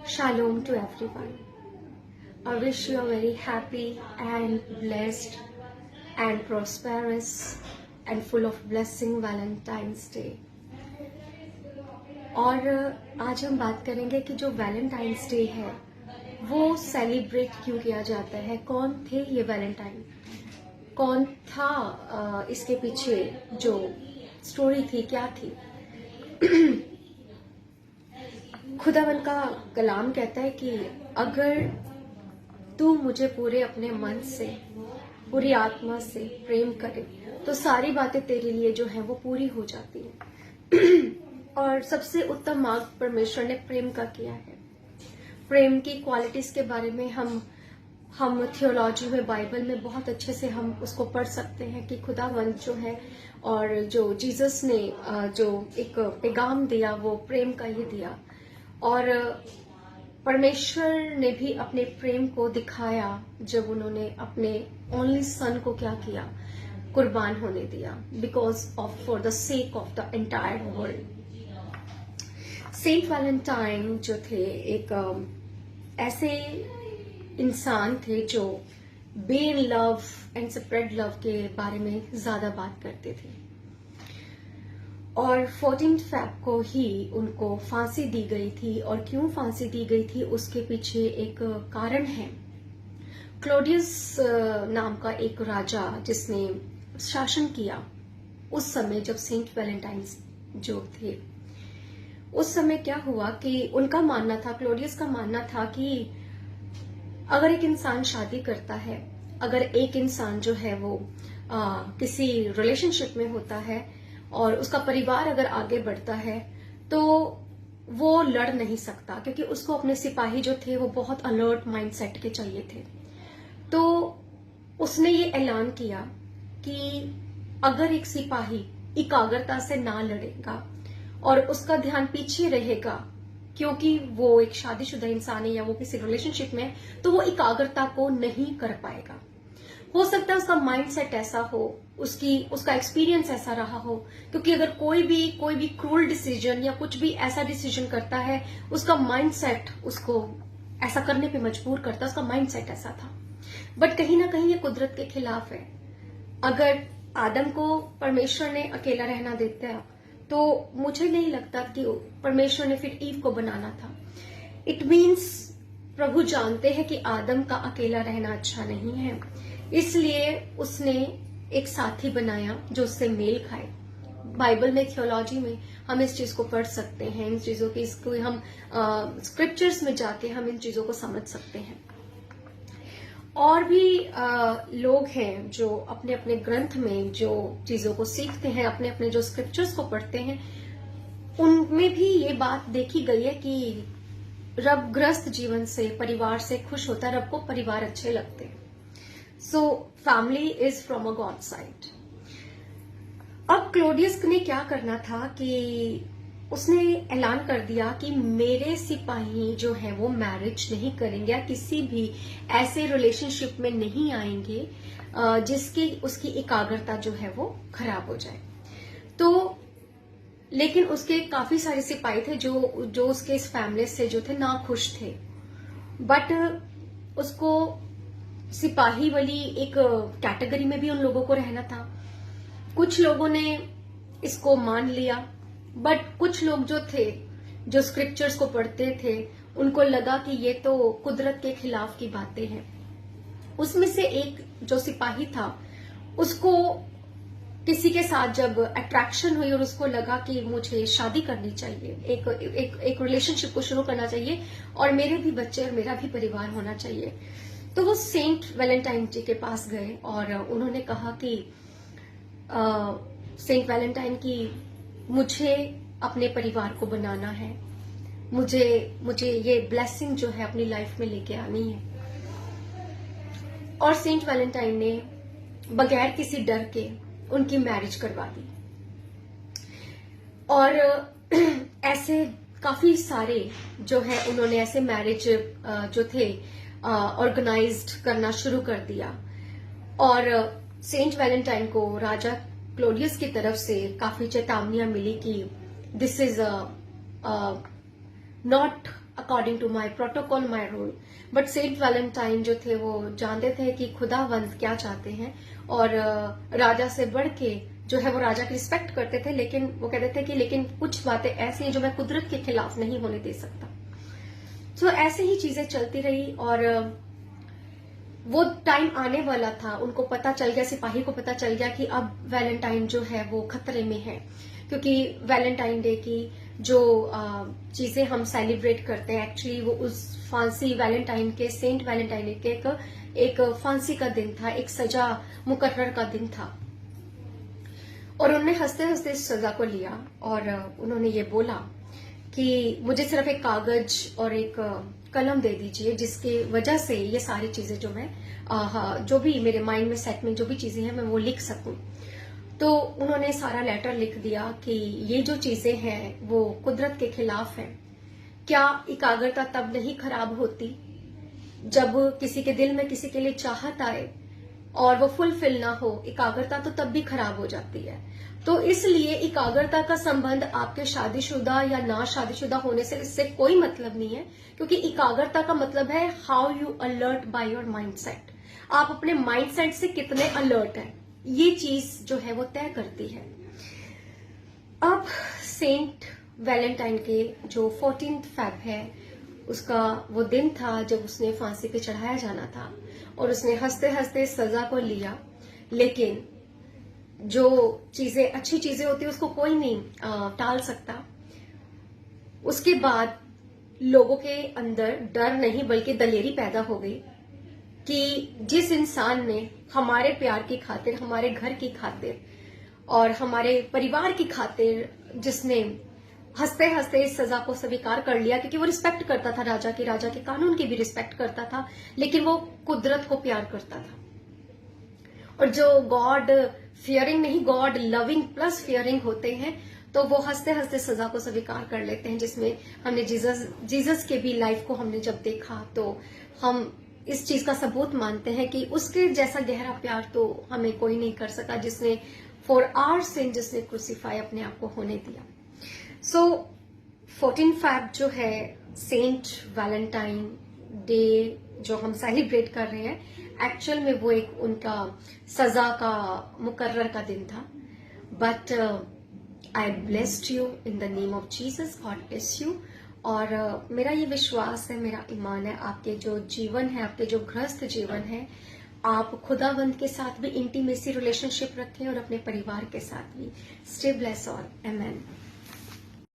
Shalom to everyone. I wish you a very happy and blessed and prosperous and full of blessing Valentine's Day. और आज हम बात करेंगे कि जो वैलेंटाइंस डे है वो सेलिब्रेट क्यों किया जाता है, कौन थे ये वैलेंटाइन, कौन था इसके पीछे जो स्टोरी थी, क्या थी। खुदावन का कलाम कहता है कि अगर तू मुझे पूरे अपने मन से, पूरी आत्मा से प्रेम करे तो सारी बातें तेरे लिए जो है वो पूरी हो जाती हैं। और सबसे उत्तम मार्ग परमेश्वर ने प्रेम का किया है। प्रेम की क्वालिटीज के बारे में हम थियोलॉजी में, बाइबल में बहुत अच्छे से हम उसको पढ़ सकते हैं कि खुदावंद जो है और जो जीसस ने जो एक पैगाम दिया वो प्रेम का ही दिया। और परमेश्वर ने भी अपने प्रेम को दिखाया जब उन्होंने अपने ओनली सन को क्या किया, कुर्बान होने दिया, because of for the sake of the entire world. Saint Valentine जो थे एक ऐसे इंसान थे जो be in love and spread love के बारे में ज्यादा बात करते थे। और 14 फेब को ही उनको फांसी दी गई थी। और क्यों फांसी दी गई थी उसके पीछे एक कारण है। क्लोडियस नाम का एक राजा जिसने शासन किया उस समय जब सेंट वैलेंटाइन्स जो थे, उस समय क्या हुआ कि उनका मानना था, क्लोडियस का मानना था कि अगर एक इंसान शादी करता है, अगर एक इंसान जो है वो किसी रिलेशनशिप में होता है और उसका परिवार अगर आगे बढ़ता है तो वो लड़ नहीं सकता, क्योंकि उसको अपने सिपाही जो थे वो बहुत अलर्ट माइंडसेट के चाहिए थे। तो उसने ये ऐलान किया कि अगर एक सिपाही एकाग्रता से ना लड़ेगा और उसका ध्यान पीछे रहेगा, क्योंकि वो एक शादीशुदा इंसान है या वो किसी रिलेशनशिप में है, तो वो एकाग्रता को नहीं कर पाएगा। हो सकता है उसका माइंडसेट ऐसा हो, उसका एक्सपीरियंस ऐसा रहा हो, क्योंकि अगर कोई भी क्रूल डिसीजन या कुछ भी ऐसा डिसीजन करता है, उसका माइंडसेट उसको ऐसा करने पे मजबूर करता है, उसका माइंडसेट ऐसा था। बट कहीं ना कहीं ये कुदरत के खिलाफ है। अगर आदम को परमेश्वर ने अकेला रहना देता तो मुझे नहीं लगता कि परमेश्वर ने फिर ईव को बनाना था। इट मीन्स प्रभु जानते हैं कि आदम का अकेला रहना अच्छा नहीं है, इसलिए उसने एक साथी बनाया जो उससे मेल खाए। बाइबल में, थियोलॉजी में हम इस चीज को पढ़ सकते हैं, इन चीजों की इसको हम स्क्रिप्चर्स में जाके हम इन चीजों को समझ सकते हैं। और भी लोग हैं जो अपने अपने ग्रंथ में जो चीजों को सीखते हैं, अपने अपने जो स्क्रिप्चर्स को पढ़ते हैं, उनमें भी ये बात देखी गई है कि रब ग्रस्त जीवन से, परिवार से खुश होता है, रब को परिवार अच्छे लगते हैं। So family is from a God side. अब क्लोडियस ने क्या करना था कि उसने ऐलान कर दिया कि मेरे सिपाही जो है वो मैरिज नहीं करेंगे या किसी भी ऐसे रिलेशनशिप में नहीं आएंगे जिसकी उसकी एकाग्रता जो है वो खराब हो जाए। तो लेकिन उसके काफी सारे सिपाही थे जो उसके इस फैमिली से जो थे ना खुश थे। बट उसको सिपाही वाली एक कैटेगरी में भी उन लोगों को रहना था। कुछ लोगों ने इसको मान लिया, बट कुछ लोग जो थे, जो स्क्रिप्चर्स को पढ़ते थे, उनको लगा कि ये तो कुदरत के खिलाफ की बातें हैं। उसमें से एक जो सिपाही था, उसको किसी के साथ जब अट्रैक्शन हुई और उसको लगा कि मुझे शादी करनी चाहिए, एक रिलेशनशिप को शुरू करना चाहिए और मेरे भी बच्चे और मेरा भी परिवार होना चाहिए, तो वो सेंट वैलेंटाइन जी के पास गए और उन्होंने कहा कि सेंट वैलेंटाइन की मुझे अपने परिवार को बनाना है, मुझे ये ब्लेसिंग जो है अपनी लाइफ में लेके आनी है। और सेंट वैलेंटाइन ने बगैर किसी डर के उनकी मैरिज करवा दी। और ऐसे काफी सारे जो है उन्होंने ऐसे मैरिज जो थे ऑर्गेनाइज्ड करना शुरू कर दिया। और सेंट वैलेंटाइन को राजा क्लोडियस की तरफ से काफी चेतावनियां मिली कि this is not according to my protocol, my rule. But saint Valentine जो थे वो जानते थे कि खुदावंद क्या चाहते हैं, और राजा से बढ़ के जो है वो राजा की रिस्पेक्ट करते थे, लेकिन वो कहते थे कि लेकिन कुछ बातें ऐसी हैं जो मैं कुदरत के खिलाफ नहीं होने दे सकता। तो ऐसे ही चीजें चलती रही, और वो टाइम आने वाला था, उनको पता चल गया, सिपाही को पता चल गया कि अब वैलेंटाइन जो है वो खतरे में है, क्योंकि वैलेंटाइन डे की जो चीजें हम सेलिब्रेट करते हैं एक्चुअली वो उस फांसी वैलेंटाइन के, सेंट वैलेंटाइन डे के एक फांसी का दिन था, एक सजा मुकर्रर का दिन था। और उन्होंने हंसते हंसते इस सजा को लिया, और उन्होंने ये बोला कि मुझे सिर्फ एक कागज और एक कलम दे दीजिए, जिसकी वजह से ये सारी चीजें जो मैं जो भी मेरे माइंड में सेट में जो भी चीजें हैं मैं वो लिख सकूं। तो उन्होंने सारा लेटर लिख दिया कि ये जो चीजें हैं वो कुदरत के खिलाफ हैं। क्या एकाग्रता तब नहीं खराब होती जब किसी के दिल में किसी के लिए चाहत आए और वो फुलफिल ना हो? एकाग्रता तो तब भी खराब हो जाती है। तो इसलिए एकाग्रता का संबंध आपके शादीशुदा या ना शादीशुदा होने से इससे कोई मतलब नहीं है, क्योंकि एकाग्रता का मतलब है how you alert by your mindset. आप अपने माइंडसेट से कितने अलर्ट हैं, ये चीज जो है वो तय करती है। अब सेंट वैलेंटाइन के जो 14 फेब है, उसका वो दिन था जब उसने फांसी पे चढ़ाया जाना था, और उसने हंसते हंसते सजा को लिया। लेकिन जो चीजें अच्छी चीजें होती है उसको कोई नहीं टाल सकता। उसके बाद लोगों के अंदर डर नहीं बल्कि दलेरी पैदा हो गई कि जिस इंसान ने हमारे प्यार की खातिर, हमारे घर की खातिर और हमारे परिवार की खातिर, जिसने हंसते हंसते इस सजा को स्वीकार कर लिया, क्योंकि वो रिस्पेक्ट करता था राजा की, राजा के कानून की भी रिस्पेक्ट करता था, लेकिन वो कुदरत को प्यार करता था। और जो गॉड फियरिंग नहीं, गॉड लविंग प्लस फियरिंग होते हैं, तो वो हंसते हंसते सजा को स्वीकार कर लेते हैं। जिसमें हमने जीसस के भी लाइफ को हमने जब देखा तो हम इस चीज का सबूत मानते हैं कि उसके जैसा गहरा प्यार तो हमें कोई नहीं कर सका, जिसने फॉर आवर सिन जिसने क्रूसीफाई अपने आप को होने दिया। सो 14 फेब जो है सेंट वैलेंटाइन डे जो हम सेलिब्रेट कर रहे हैं, एक्चुअल में वो एक उनका सजा का मुकर्रर का दिन था। But I blessed you in the name of Jesus, God bless you. और मेरा ये विश्वास है, मेरा ईमान है, आपके जो जीवन है, आपके जो गृहस्थ जीवन है, आप खुदावंद के साथ भी इंटीमेसी रिलेशनशिप रखें और अपने परिवार के साथ भी। स्टे ब्लेस ऑल, आमेन।